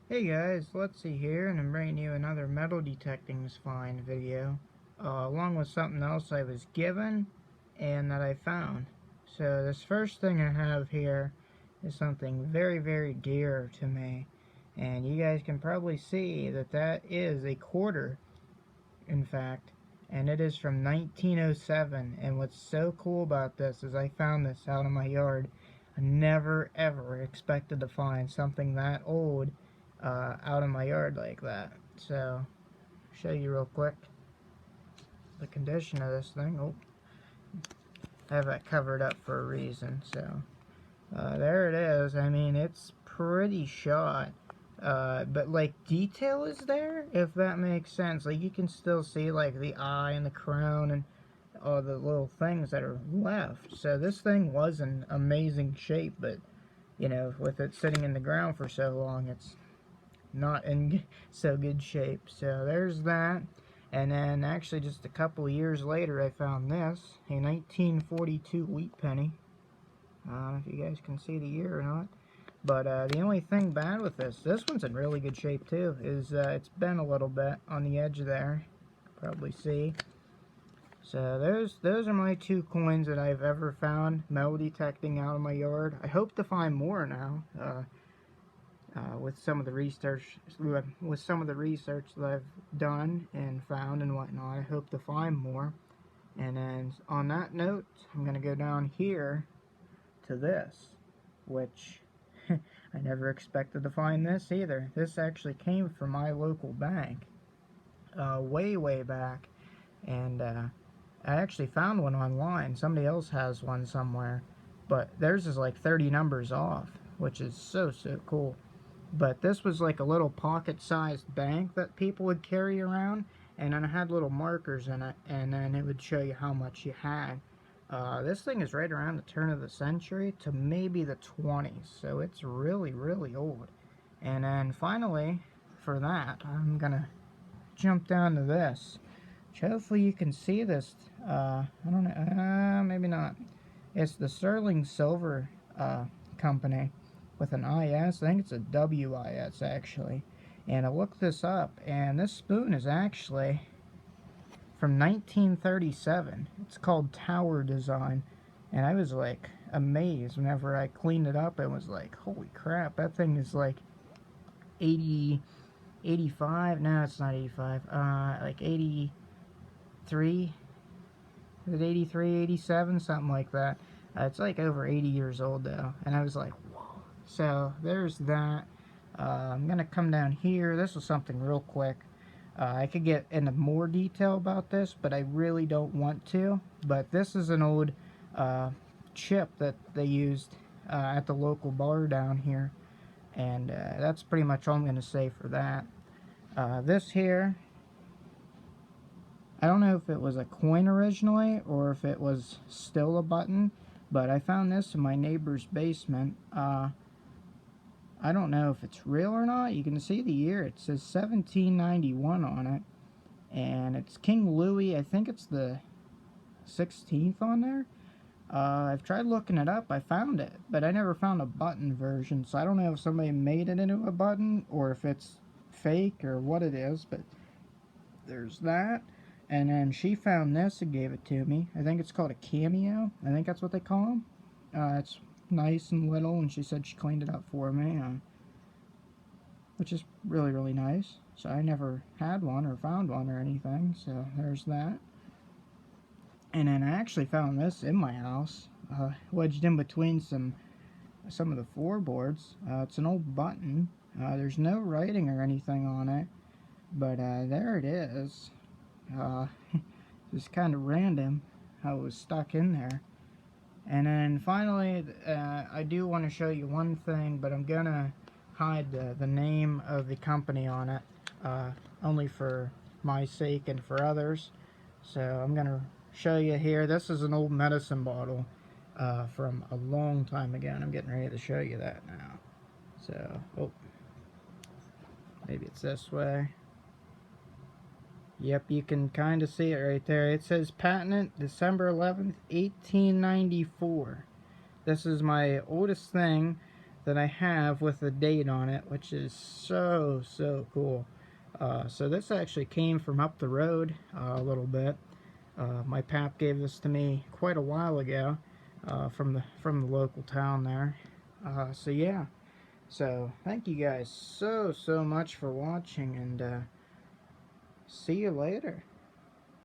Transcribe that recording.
Hey guys, let's see here, and I'm bringing you another metal detecting find video, along with something else I was given and that I found. So this first thing I have here is something very, very dear to me, and you guys can probably see that that is a quarter, in fact, and it is from 1907. And what's so cool about this is I found this out in my yard. I never ever expected to find something that old out in my yard like that. So, show you real quick the condition of this thing. Oh, I have that covered up for a reason. So, there it is. I mean, it's pretty shot. But like detail is there, if that makes sense. Like you can still see like the eye and the crown and all the little things that are left. So this thing was in amazing shape, but you know, with it sitting in the ground for so long, it's not in so good shape. So there's that. And then actually just a couple years later I found this, a 1942 wheat penny. If you guys can see the year or not. But the only thing bad with this one's in really good shape too, is it's bent a little bit on the edge there. Probably see. So those are my two coins that I've ever found metal detecting out of my yard. I hope to find more now. With some of the research that I've done and found and whatnot. I hope to find more. And then on that note, I'm gonna go down here to this, which I never expected to find this either. This actually came from my local bank, way back, and I actually found one online. Somebody else has one somewhere, but theirs is like 30 numbers off, which is so cool. But this was like a little pocket-sized bank that people would carry around, and then it had little markers in it, and then it would show you how much you had. This thing is right around the turn of the century to maybe the 20s, so it's really old. And then finally, for that, I'm gonna jump down to this, which hopefully you can see this. I don't know, maybe not. It's the Sterling Silver Company with an IS. I think it's a WIS actually. And I looked this up, and this spoon is actually from 1937. It's called Tower Design. And I was like amazed whenever I cleaned it up and was like, holy crap, that thing is like 80, 85. No, it's not 85. Like 83. Is it 83, 87, something like that. It's like over 80 years old though. And I was like, whoa. So there's that. I'm going to come down here. This was something real quick. I could get into more detail about this, but I really don't want to. But this is an old chip that they used at the local bar down here. And that's pretty much all I'm going to say for that. This here, I don't know if it was a coin originally or if it was still a button, but I found this in my neighbor's basement. I don't know if it's real or not. You can see the year. It says 1791 on it. And it's King Louis. I think it's the 16th on there. I've tried looking it up. I found it, but I never found a button version. So I don't know if somebody made it into a button or if it's fake or what it is. But there's that. And then she found this and gave it to me. I think it's called a cameo. I think that's what they call them. It's nice and little, and she said she cleaned it up for me, which is really nice. So I never had one or found one or anything, so there's that. And then I actually found this in my house, wedged in between some of the floorboards. It's an old button. There's no writing or anything on it, but there it is. Just kind of random how it was stuck in there. And then finally, I do want to show you one thing, but I'm gonna hide the name of the company on it, only for my sake and for others. So I'm gonna show you here. This is an old medicine bottle from a long time ago, and I'm getting ready to show you that now. So, oh, maybe it's this way. Yep, you can kind of see it right there. It says patent December 11th, 1894. This is my oldest thing that I have with a date on it, which is so cool. So this actually came from up the road a little bit. My pap gave this to me quite a while ago from the local town there. So yeah, so thank you guys so much for watching, and see you later.